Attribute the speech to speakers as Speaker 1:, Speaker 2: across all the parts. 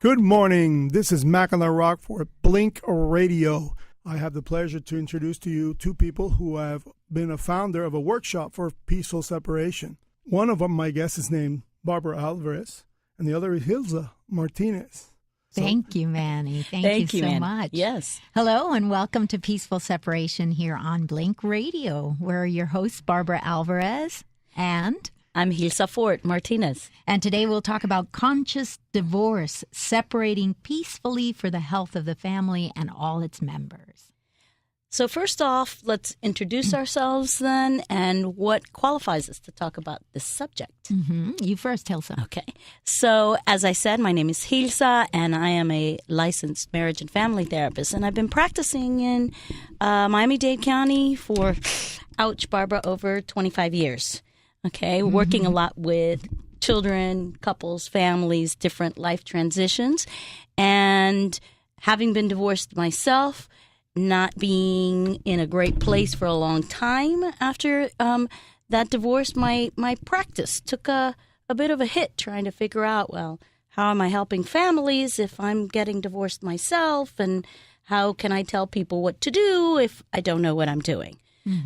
Speaker 1: Good morning. This is Mac on the Rock for Blink Radio. I have the pleasure to introduce to you two people who have been a founder of a workshop for peaceful separation. One of them, my guest, is named Barabra Alvarez, and the other is Gilza Martinez.
Speaker 2: Thank you, Manny. Thank you so
Speaker 3: Manny.
Speaker 2: much.
Speaker 3: Yes.
Speaker 2: Hello, and welcome to Peaceful Separation here on Blink Radio. We're your hosts, Barabra Alvarez, and
Speaker 3: I'm Gilza Martinez.
Speaker 2: And today we'll talk about conscious divorce, separating peacefully for the health of the family and all its members.
Speaker 3: So first off, let's introduce ourselves then and what qualifies us to talk about this subject.
Speaker 2: You first, Gilza.
Speaker 3: Okay. So as I said, my name is Gilza, and I am a licensed marriage and family therapist. And I've been practicing in Miami-Dade County for, Barbara, over 25 years. Okay, working a lot with children, couples, families, different life transitions. And having been divorced myself, not being in a great place for a long time after that divorce, my practice took a bit of a hit trying to figure out, well, how am I helping families if I'm getting divorced myself? And how can I tell people what to do if I don't know what I'm doing?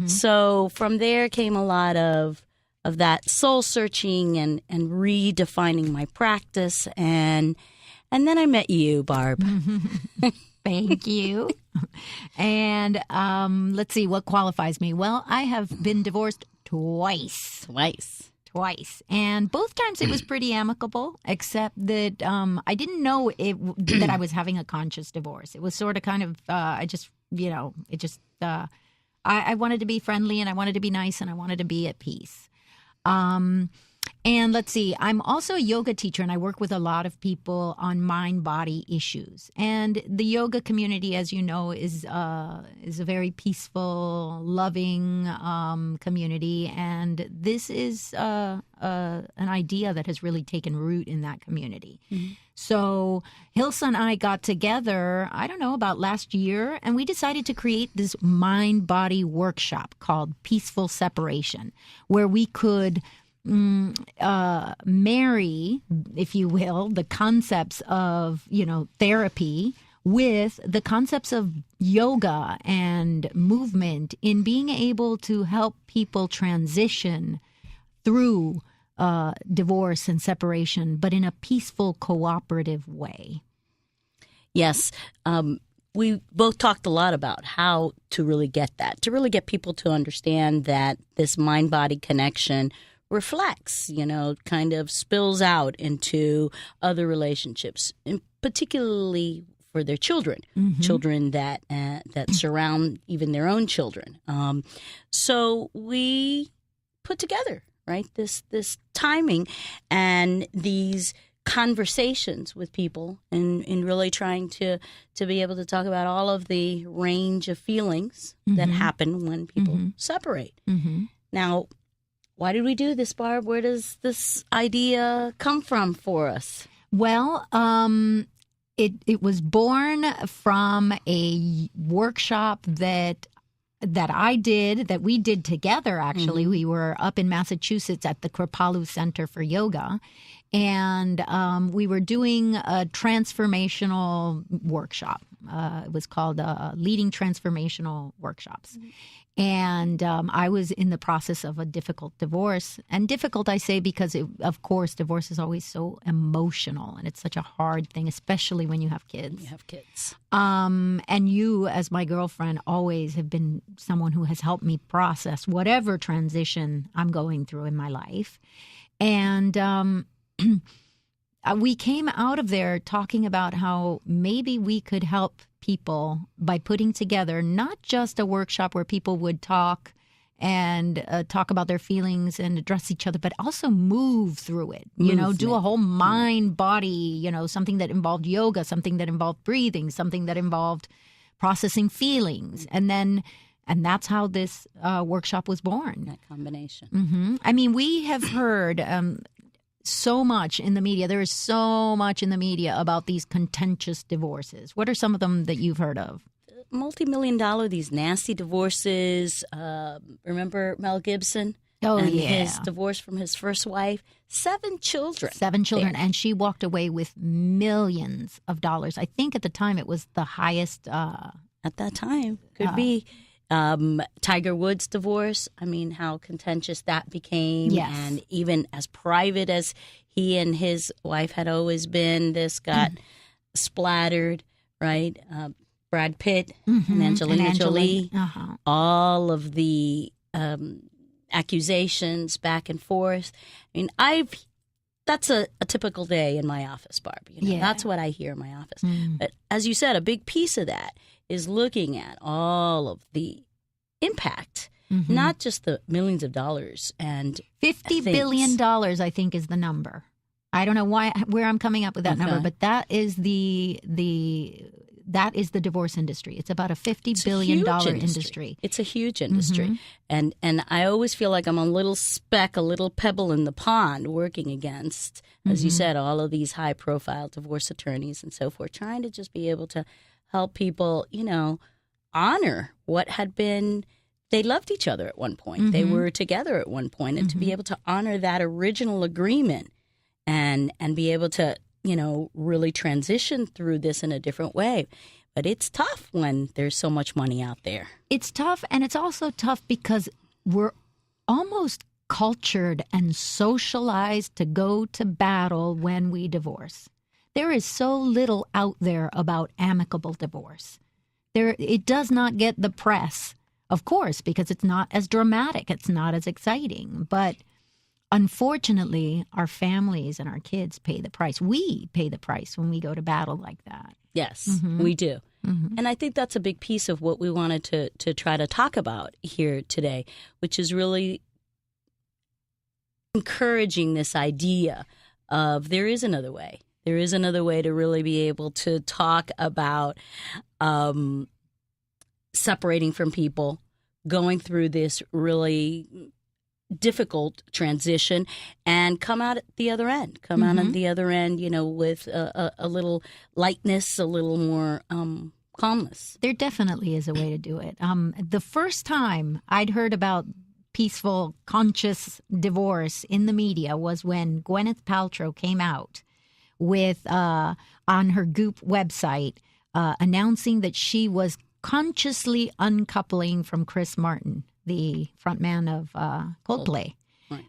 Speaker 3: So from there came a lot of that soul searching and redefining my practice. And then I met you, Barb.
Speaker 2: Thank you. And let's see, what qualifies me? Well, I have been divorced twice. And both times it was pretty amicable, except that I didn't know that I was having a conscious divorce. It was sort of kind of, I wanted to be friendly and I wanted to be nice and I wanted to be at peace. And let's see, I'm also a yoga teacher and I work with a lot of people on mind-body issues. And the yoga community, as you know, is a very peaceful, loving community. And this is an idea that has really taken root in that community. So Gilza and I got together, I don't know, about last year, and we decided to create this mind-body workshop called Peaceful Separation, where we could marry, if you will, the concepts of, therapy with the concepts of yoga and movement in being able to help people transition through divorce and separation, but in a peaceful, cooperative way.
Speaker 3: Yes. We both talked a lot about how to really get that, to really get people to understand that this mind-body connection reflects, kind of spills out into other relationships, and particularly for their children, children that surround even their own children. So we put together, right, this timing and these conversations with people and really trying to be able to talk about all of the range of feelings that happen when people separate. Now, why did we do this, Barb? Where does this idea come from for us?
Speaker 2: Well, it was born from a workshop that we did together, actually. We were up in Massachusetts at the Kripalu Center for Yoga, and we were doing a transformational workshop. It was called Leading Transformational Workshops. And I was in the process of a difficult divorce. And difficult, I say, because, of course, divorce is always so emotional. And it's such a hard thing, especially when you have kids. And you, as my girlfriend, always have been someone who has helped me process whatever transition I'm going through in my life. And we came out of there talking about how maybe we could help people by putting together not just a workshop where people would talk and talk about their feelings and address each other, but also move through it, do a whole mind, body, something that involved yoga, something that involved breathing, something that involved processing feelings. And that's how this workshop was born.
Speaker 3: That combination.
Speaker 2: I mean, we have heard so much in the media. There is so much in the media about these contentious divorces. What are some of them that you've heard of?
Speaker 3: Multi-million-dollar, these nasty divorces. Remember Mel Gibson?
Speaker 2: Oh,
Speaker 3: and
Speaker 2: yeah.
Speaker 3: his divorce from his first wife, 7 children.
Speaker 2: 7 children.
Speaker 3: there.
Speaker 2: And she walked away with millions of dollars. I think at the time it was the highest.
Speaker 3: At that time, could be. Tiger Woods' divorce, I mean, how contentious that became.
Speaker 2: Yes.
Speaker 3: And even as private as he and his wife had always been, this got splattered, right? Brad Pitt and Angelina Jolie, all of the accusations back and forth. I mean, that's a typical day in my office, Barb.
Speaker 2: Yeah.
Speaker 3: That's what I hear in my office. But as you said, a big piece of that is looking at all of the impact, not just the millions of dollars and
Speaker 2: $50 billion, I think, is the number. I don't know where I'm coming up with that number, but that is the divorce industry. It's about a $50 billion industry.
Speaker 3: It's a huge industry. And I always feel like I'm a little speck, a little pebble in the pond working against, as you said, all of these high-profile divorce attorneys and so forth, trying to just be able to help people, honor what had been. They loved each other at one point. They were together at one point, and to be able to honor that original agreement and be able to, really transition through this in a different way. But it's tough when there's so much money out there.
Speaker 2: It's tough, and it's also tough because we're almost cultured and socialized to go to battle when we divorce. There is so little out there about amicable divorce. It does not get the press, of course, because it's not as dramatic. It's not as exciting. But unfortunately, our families and our kids pay the price. We pay the price when we go to battle like that.
Speaker 3: Yes, we do. And I think that's a big piece of what we wanted to try to talk about here today, which is really encouraging this idea of there is another way. There is another way to really be able to talk about separating from people, going through this really difficult transition, and come out at the other end. Come out at the other end, with a little lightness, a little more calmness.
Speaker 2: There definitely is a way to do it. The first time I'd heard about peaceful, conscious divorce in the media was when Gwyneth Paltrow came out with on her Goop website announcing that she was consciously uncoupling from Chris Martin, the frontman of Coldplay.
Speaker 3: Right.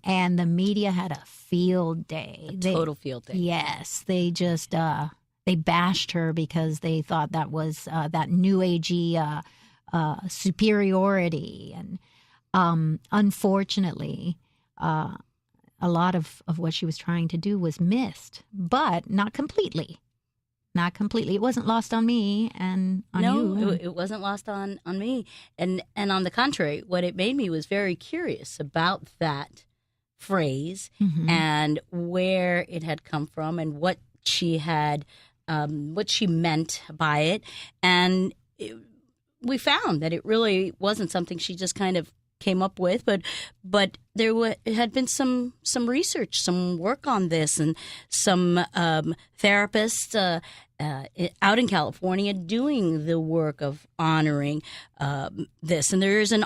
Speaker 2: And the media had a field day.
Speaker 3: Total field day.
Speaker 2: Yes. They just they bashed her because they thought that was that new agey superiority. And unfortunately, a lot of what she was trying to do was missed, but not completely. Not completely. It wasn't lost on me and on you.
Speaker 3: No, it wasn't lost on me. And on the contrary, what it made me was very curious about that phrase and where it had come from and what she had, what she meant by it. And we found that it really wasn't something she just kind of came up with, but there had been some research, some work on this, and some therapists out in California doing the work of honoring this. And there is an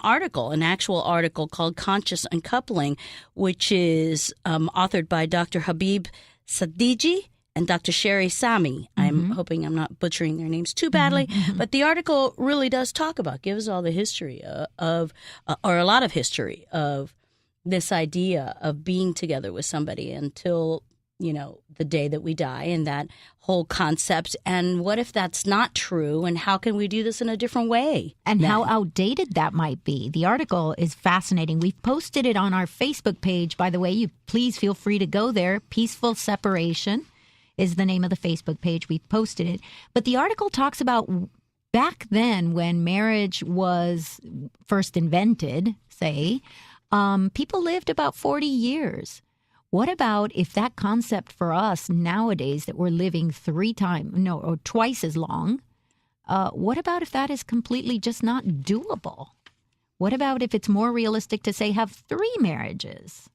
Speaker 3: actual article called Conscious Uncoupling, which is authored by Dr. Habib Sadigi and Dr. Sherry Sami. I'm hoping I'm not butchering their names too badly, but the article really does gives all the history of or a lot of history of this idea of being together with somebody until, the day that we die, and that whole concept. And what if that's not true? And how can we do this in a different way?
Speaker 2: And how outdated that might be. The article is fascinating. We've posted it on our Facebook page. By the way, you please feel free to go there. Peaceful Separation is the name of the Facebook page. We've posted it. But the article talks about back then when marriage was first invented, say, people lived about 40 years. What about if that concept for us nowadays that we're living twice as long, what about if that is completely just not doable? What about if it's more realistic to say have 3 marriages?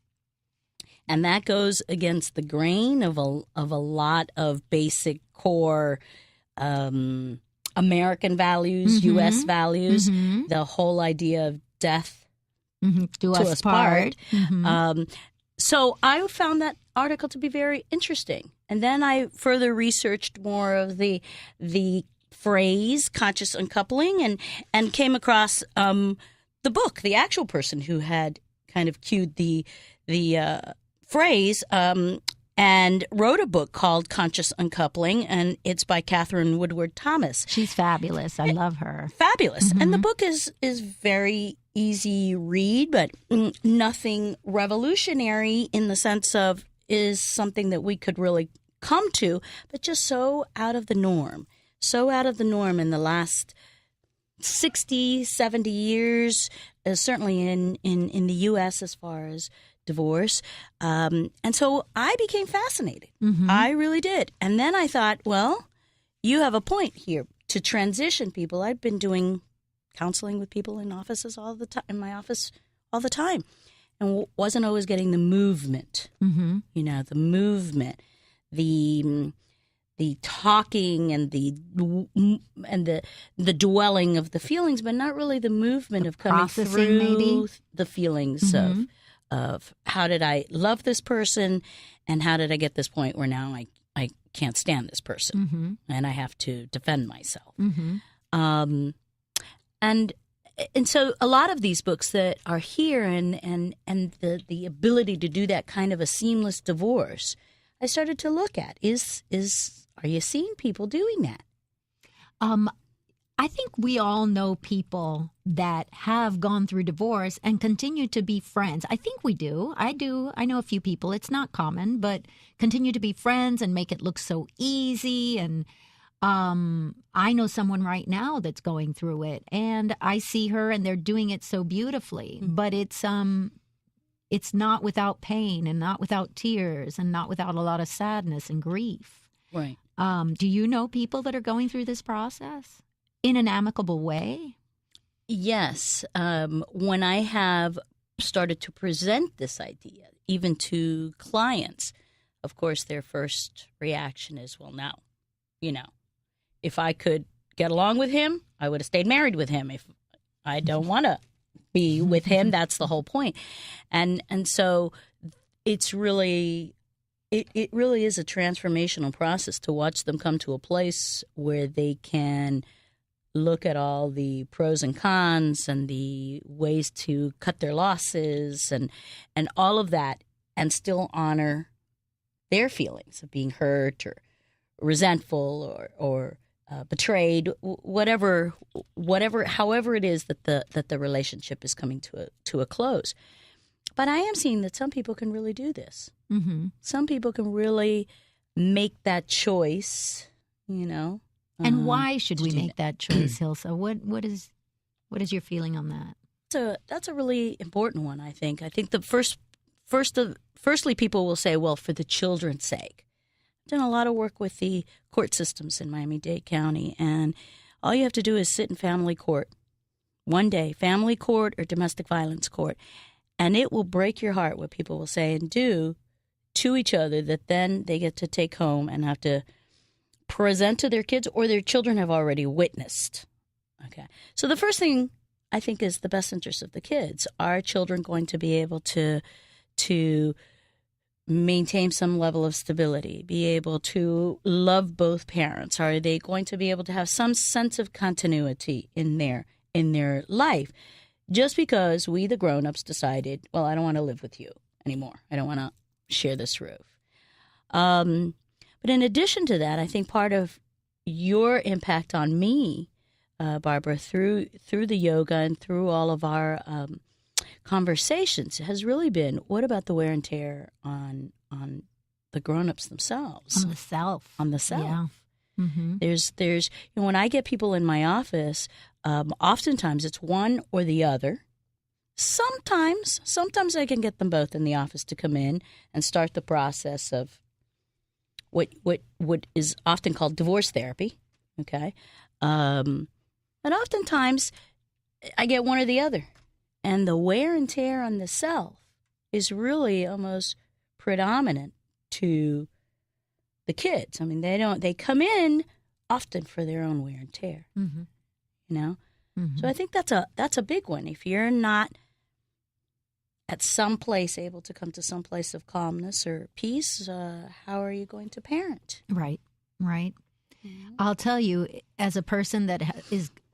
Speaker 3: And that goes against the grain of a lot of basic core American values, U.S. values, the whole idea of death
Speaker 2: Do us part.
Speaker 3: So I found that article to be very interesting. And then I further researched more of the phrase conscious uncoupling and came across the book, the actual person who had kind of cued the phrase and wrote a book called Conscious Uncoupling, and it's by Catherine Woodward Thomas.
Speaker 2: She's fabulous. I love her.
Speaker 3: Fabulous. And the book is very easy read, but nothing revolutionary in the sense of is something that we could really come to, but just so out of the norm. So out of the norm in the last 60, 70 years, certainly in the U.S. as far as divorce. And so I became fascinated. I really did. And then I thought, well, you have a point here to transition people. I've been doing counseling with people in offices all the time, in my office all the time, and wasn't always getting the movement. The movement, the talking and the dwelling of the feelings, but not really the movement of coming through
Speaker 2: maybe?
Speaker 3: The feelings of how did I love this person and how did I get this point where now I can't stand this person and I have to defend myself. And so a lot of these books that are here and the ability to do that kind of a seamless divorce, I started to look at are you seeing people doing that?
Speaker 2: I think we all know people that have gone through divorce and continue to be friends. I think we do. I do. I know a few people. It's not common, but continue to be friends and make it look so easy. And I know someone right now that's going through it, and I see her, and they're doing it so beautifully. But it's not without pain and not without tears and not without a lot of sadness and grief.
Speaker 3: Right.
Speaker 2: Do you know people that are going through this process in an amicable way?
Speaker 3: Yes. When I have started to present this idea, even to clients, of course, their first reaction is, well, no, if I could get along with him, I would have stayed married with him. If I don't want to be with him, that's the whole point. And so it's really, it really is a transformational process to watch them come to a place where they can look at all the pros and cons and the ways to cut their losses and all of that and still honor their feelings of being hurt or resentful or betrayed, however it is that the relationship is coming to a close. But I am seeing that some people can really do this. Some people can really make that choice,
Speaker 2: And why should we make that choice, Gilza? What is your feeling on that?
Speaker 3: That's a really important one, I think. I think firstly, people will say, well, for the children's sake. I've done a lot of work with the court systems in Miami-Dade County, and all you have to do is sit in family court one day, family court or domestic violence court, and it will break your heart what people will say and do to each other that then they get to take home and have to present to their kids or their children have already witnessed. Okay. So the first thing I think is the best interest of the kids. Are children going to be able to maintain some level of stability, be able to love both parents? Are they going to be able to have some sense of continuity in their life? Just because we, the grown-ups, decided, well, I don't want to live with you anymore. I don't want to share this roof. But in addition to that, I think part of your impact on me, Barbara, through the yoga and through all of our conversations has really been, what about the wear and tear on the grown-ups themselves?
Speaker 2: On the self. Yeah.
Speaker 3: There's when I get people in my office, oftentimes it's one or the other. Sometimes I can get them both in the office to come in and start the process of what is often called divorce therapy, okay? But oftentimes I get one or the other. And the wear and tear on the self is really almost predominant to the kids. I mean, they come in often for their own wear and tear, So I think that's a big one. If you're not at some place able to come to some place of calmness or peace, how are you going to parent?
Speaker 2: Right. I'll tell you, as a person that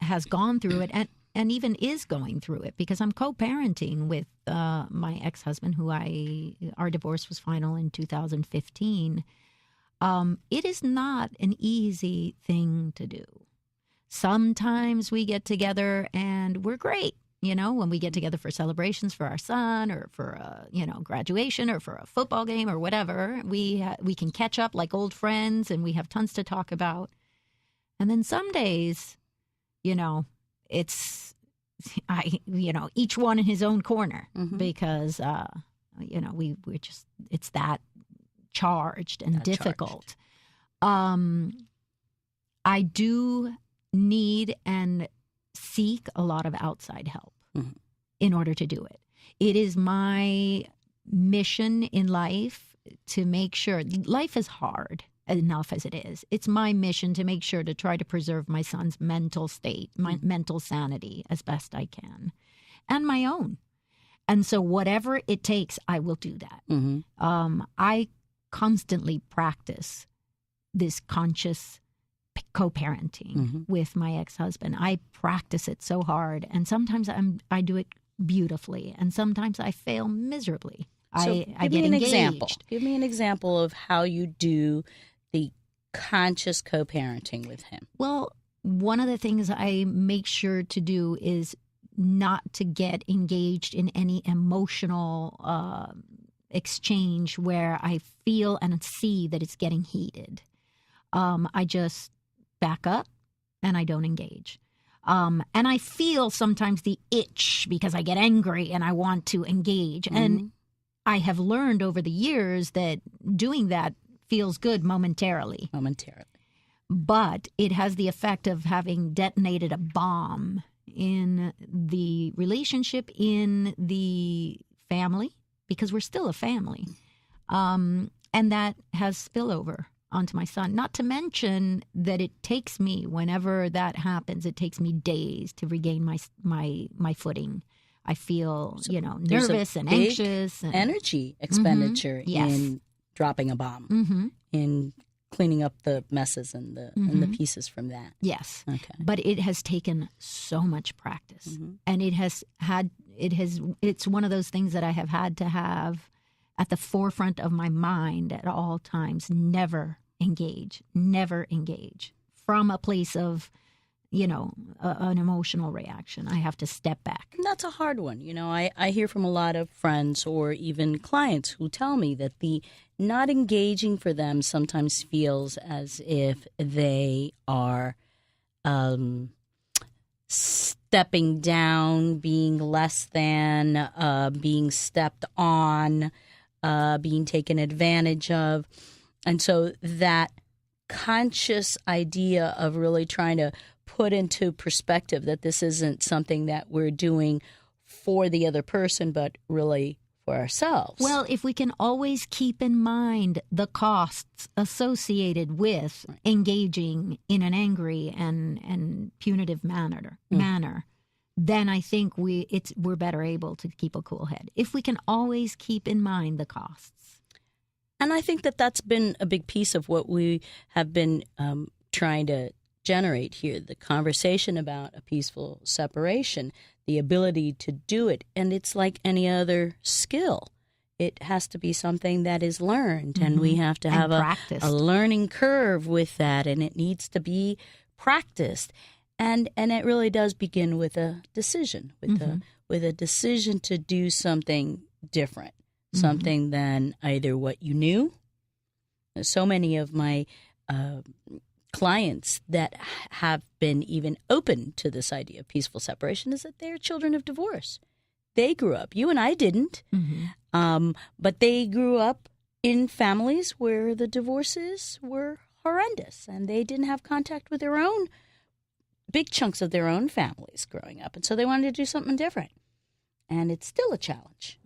Speaker 2: has gone through it and even is going through it, because I'm co-parenting with my ex-husband, who our divorce was final in 2015. It is not an easy thing to do. Sometimes we get together and we're great. When we get together for celebrations for our son or for a, graduation or for a football game or whatever, we can catch up like old friends and we have tons to talk about. And then some days, it's each one in his own corner because we're just, it's that charged and difficult. I do need and seek a lot of outside help in order to do it. It is my mission in life to make sure life is hard enough as it is. It's my mission to make sure to try to preserve my son's mental state, my mental sanity as best I can, and my own. And so whatever it takes, I will do that. I constantly practice this conscious co-parenting with my ex-husband. I practice it so hard, and sometimes I do it beautifully, and sometimes I fail miserably.
Speaker 3: So
Speaker 2: I
Speaker 3: give
Speaker 2: get
Speaker 3: me an
Speaker 2: engaged.
Speaker 3: example. Give me an example of how you do the conscious co-parenting with him.
Speaker 2: Well, one of the things I make sure to do is not to get engaged in any emotional exchange where I feel and see that it's getting heated. I just back up and I don't engage. And I feel sometimes the itch because I get angry and I want to engage. And I have learned over the years that doing that feels good momentarily. But it has the effect of having detonated a bomb in the relationship, in the family, because we're still a family. And that has spillover onto my son. Not to mention that it takes me, whenever that happens, it takes me days to regain my footing. I feel, nervous and anxious. And
Speaker 3: energy expenditure in dropping a bomb, in cleaning up the messes and the pieces from that.
Speaker 2: Yes.
Speaker 3: Okay.
Speaker 2: But it has taken so much practice. And it's one of those things that I have had to have at the forefront of my mind at all times. Never engage from a place of, an emotional reaction. I have to step back.
Speaker 3: And that's a hard one. I hear from a lot of friends or even clients who tell me that the not engaging for them sometimes feels as if they are stepping down, being less than, being stepped on, being taken advantage of. And so that conscious idea of really trying to put into perspective that this isn't something that we're doing for the other person, but really for ourselves.
Speaker 2: Well, if we can always keep in mind the costs associated with engaging in an angry and punitive manner, then I think we're better able to keep a cool head. If we can always keep in mind the costs.
Speaker 3: And I think that that's been a big piece of what we have been trying to generate here, the conversation about a peaceful separation, the ability to do it. And it's like any other skill. It has to be something that is learned, and we have to have a learning curve with that, and it needs to be practiced. And it really does begin with a decision, with a decision to do something different. Something than either what you knew. So many of my clients that have been even open to this idea of peaceful separation is that they're children of divorce. They grew up. You and I didn't. But they grew up in families where the divorces were horrendous, and they didn't have contact with their own, big chunks of their own families growing up. And so they wanted to do something different. And it's still a challenge.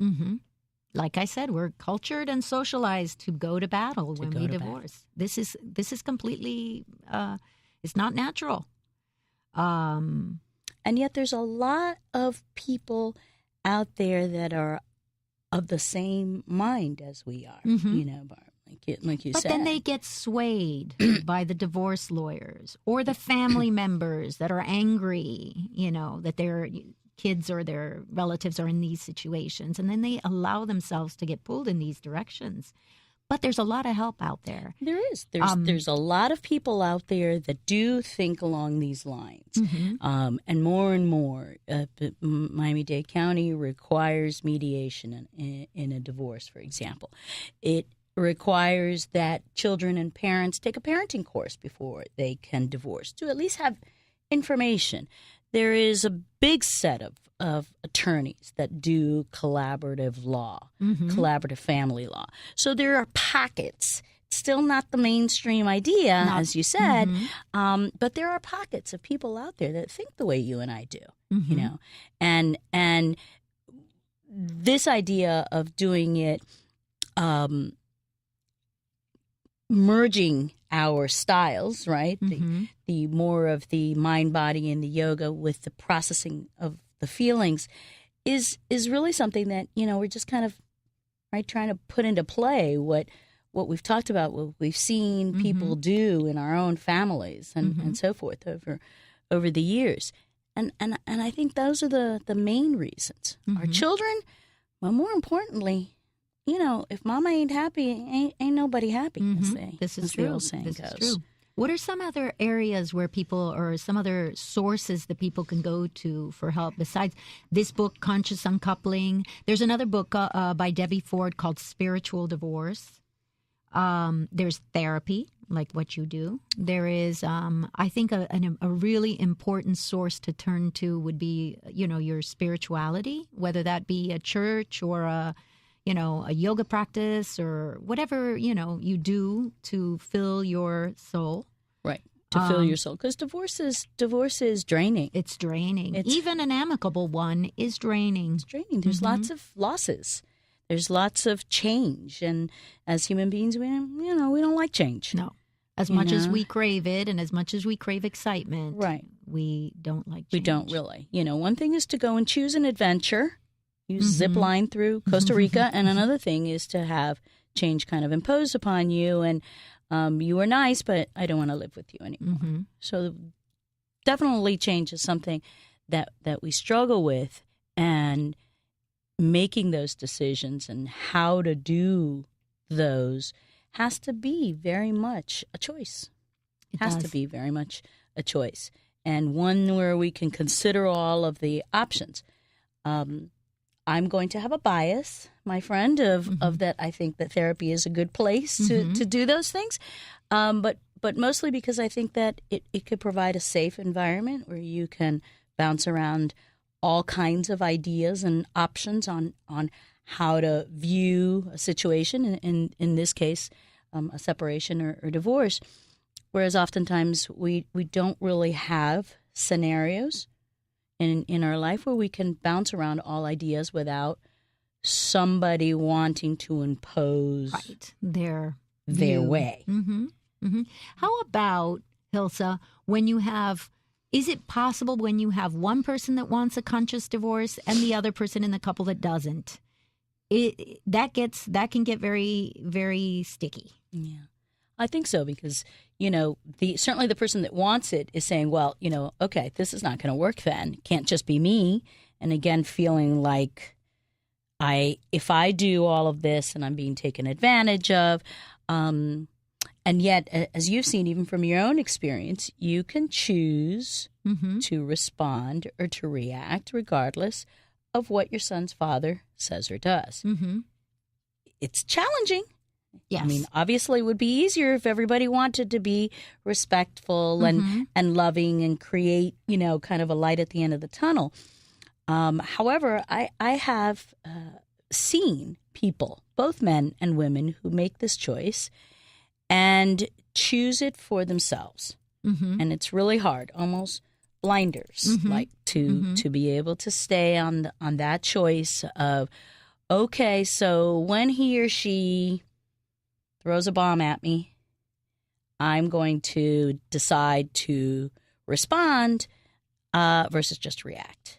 Speaker 2: Like I said, we're cultured and socialized to go to battle when we divorce. This is completely, it's not natural.
Speaker 3: And yet there's a lot of people out there that are of the same mind as we are, you know, Barb, like you
Speaker 2: But
Speaker 3: said.
Speaker 2: then they get swayed by the divorce lawyers or the family members that are angry, you know, that their kids or their relatives are in these situations. And then they allow themselves to get pulled in these directions. But there's a lot of help out there.
Speaker 3: There is. There's a lot of people out there that do think along these lines. And more, Miami-Dade County requires mediation in a divorce, for example. It requires that children and parents take a parenting course before they can divorce, to at least have information. There is a big set of attorneys that do collaborative law, collaborative family law. So there are pockets. Still not the mainstream idea, as you said, but there are pockets of people out there that think the way you and I do, you know. And this idea of doing it, merging our styles, right? The more of the mind, body, and the yoga with the processing of the feelings is really something that, you know, we're just kind of trying to put into play what we've talked about, what we've seen people do in our own families and so forth over the years. And I think those are the main reasons. Our children, well, more importantly, you know, if mama ain't happy, ain't nobody happy,
Speaker 2: This is
Speaker 3: as
Speaker 2: true.
Speaker 3: the old saying
Speaker 2: This
Speaker 3: goes.
Speaker 2: is true. What are some other areas where people, or some other sources that people can go to for help besides this book, Conscious Uncoupling? There's another book by Debbie Ford called Spiritual Divorce. There's therapy, like what you do. There is, I think, a really important source to turn to would be, you know, your spirituality, whether that be a church or a yoga practice or whatever, you know, you do to fill your soul.
Speaker 3: Right. To fill your soul. Because divorce is draining.
Speaker 2: It's draining. Even an amicable one is draining.
Speaker 3: It's draining. There's lots of losses. There's lots of change. And as human beings, we don't like change.
Speaker 2: No. As much as we crave it and as much as we crave excitement,
Speaker 3: right,
Speaker 2: we don't like change.
Speaker 3: We don't really. You know, one thing is to go and choose an adventure. You zip line through Costa Rica, and another thing is to have change kind of imposed upon you, and you were nice, but I don't want to live with you anymore. So definitely change is something that we struggle with, and making those decisions and how to do those has to be very much a choice. It has to be very much a choice, and one where we can consider all of the options. I'm going to have a bias, my friend, of that. I think that therapy is a good place to do those things, but mostly because I think that it could provide a safe environment where you can bounce around all kinds of ideas and options on how to view a situation, in this case, a separation or divorce, whereas oftentimes we don't really have scenarios in our life where we can bounce around all ideas without somebody wanting to impose
Speaker 2: their
Speaker 3: way.
Speaker 2: How about, Gilza, is it possible when you have one person that wants a conscious divorce and the other person in the couple that doesn't, that can get very, very sticky?
Speaker 3: Yeah. I think so, because, you know, certainly the person that wants it is saying, well, you know, okay, this is not going to work then. It can't just be me. And again, feeling like if I do all of this and I'm being taken advantage of, and yet, as you've seen, even from your own experience, you can choose to respond or to react regardless of what your son's father says or does. It's challenging.
Speaker 2: Yes.
Speaker 3: I mean, obviously it would be easier if everybody wanted to be respectful and loving and create, you know, kind of a light at the end of the tunnel. However, I have seen people, both men and women, who make this choice and choose it for themselves. And it's really hard, almost blinders, like to be able to stay on that choice of, okay, so when he or she throws a bomb at me, I'm going to decide to respond versus just react.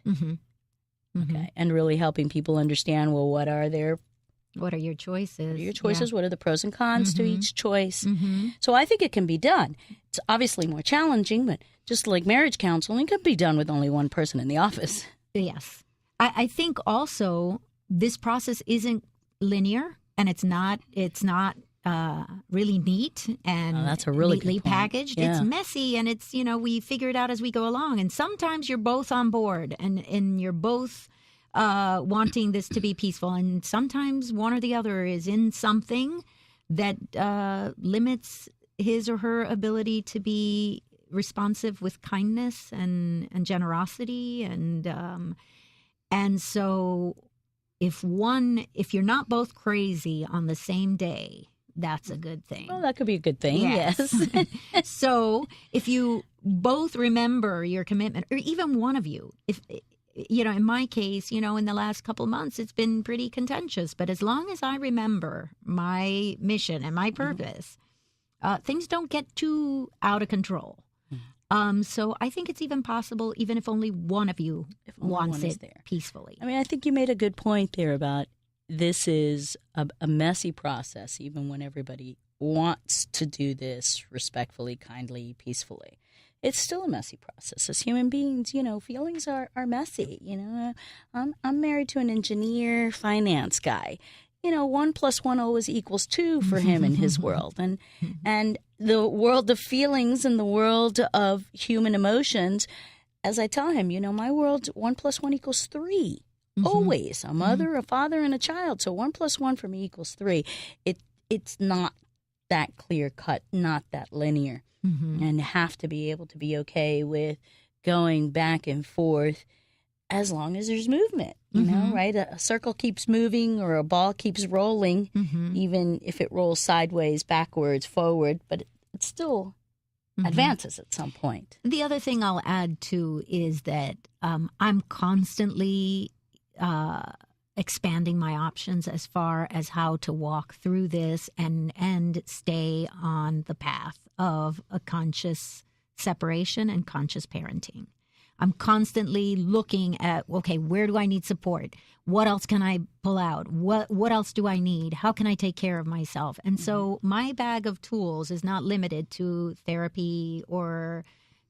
Speaker 3: Okay. And really helping people understand, well, what are your choices?
Speaker 2: Yeah.
Speaker 3: What are the pros and cons to each choice?
Speaker 2: Mm-hmm.
Speaker 3: So I think it can be done. It's obviously more challenging, but just like marriage counseling, it could be done with only one person in the office.
Speaker 2: Yes. I think also this process isn't linear, and it's not really neat and
Speaker 3: that's a really
Speaker 2: neatly
Speaker 3: good point.
Speaker 2: packaged.
Speaker 3: Yeah.
Speaker 2: It's messy, and it's, we figure it out as we go along. And sometimes you're both on board and you're both wanting this to be peaceful. And sometimes one or the other is in something that limits his or her ability to be responsive with kindness and generosity. And so if you're not both crazy on the same day, that's a good thing.
Speaker 3: Well, that could be a good thing, yes.
Speaker 2: So if you both remember your commitment, or even one of you, if in my case, in the last couple of months, it's been pretty contentious. But as long as I remember my mission and my purpose, things don't get too out of control. So I think it's even possible, even if only one of you wants it peacefully.
Speaker 3: I mean, I think you made a good point there about this is a messy process, even when everybody wants to do this respectfully, kindly, peacefully. It's still a messy process. As human beings, feelings are messy. I'm married to an engineer, finance guy. 1 + 1 always equals 2 for him in his world. And the world of feelings and the world of human emotions, as I tell him, my world, 1 + 1 = 3. Always. A mother, a father, and a child. So 1 + 1 for me equals 3. It's not that clear cut, not that linear. And have to be able to be okay with going back and forth as long as there's movement, right? A circle keeps moving or a ball keeps rolling, even if it rolls sideways, backwards, forward, but it still advances at some point.
Speaker 2: The other thing I'll add, too, is that I'm constantly expanding my options as far as how to walk through this and stay on the path of a conscious separation and conscious parenting. I'm constantly looking at, okay, where do I need support? What else can I pull out? What else do I need? How can I take care of myself? And so my bag of tools is not limited to therapy or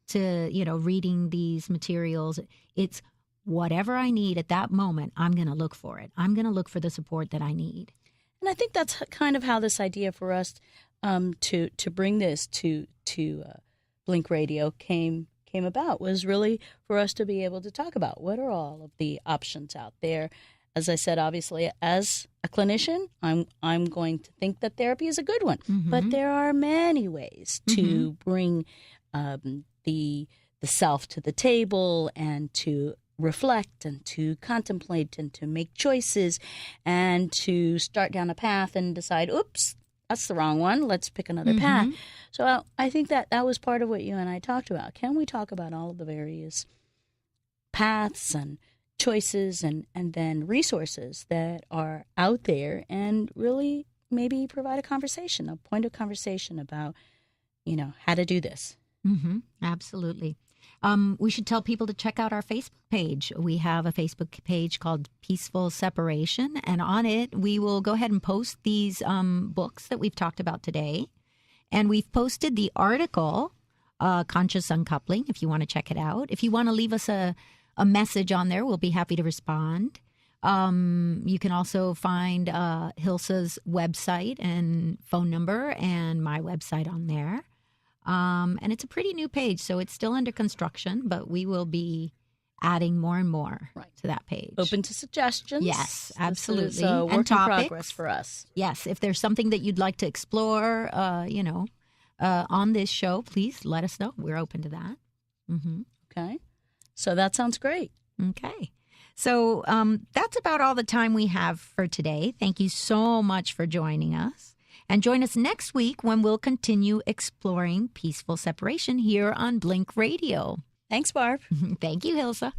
Speaker 2: to, reading these materials. It's whatever I need at that moment, I'm going to look for it. I'm going to look for the support that I need.
Speaker 3: And I think that's kind of how this idea for us to bring this to Blink Radio came about, was really for us to be able to talk about what are all of the options out there. As I said, obviously, as a clinician, I'm going to think that therapy is a good one, but there are many ways to bring the self to the table and to reflect and to contemplate and to make choices and to start down a path and decide, oops, that's the wrong one. Let's pick another path. So I think that was part of what you and I talked about. Can we talk about all of the various paths and choices and then resources that are out there and really maybe provide a conversation, a point of conversation about, how to do this?
Speaker 2: Absolutely. We should tell people to check out our Facebook page. We have a Facebook page called Peaceful Separation, and on it, we will go ahead and post these books that we've talked about today. And we've posted the article, Conscious Uncoupling, if you want to check it out. If you want to leave us a message on there, we'll be happy to respond. You can also find Gilza's website and phone number and my website on there. And it's a pretty new page, so it's still under construction, but we will be adding more and more to that page.
Speaker 3: Open to suggestions.
Speaker 2: Yes, absolutely.
Speaker 3: This is a work in progress for us.
Speaker 2: Yes, if there's something that you'd like to explore, on this show, please let us know. We're open to that.
Speaker 3: Okay. So that sounds great.
Speaker 2: Okay. So that's about all the time we have for today. Thank you so much for joining us. And join us next week when we'll continue exploring peaceful separation here on Blink Radio.
Speaker 3: Thanks, Barb.
Speaker 2: Thank you, Gilza.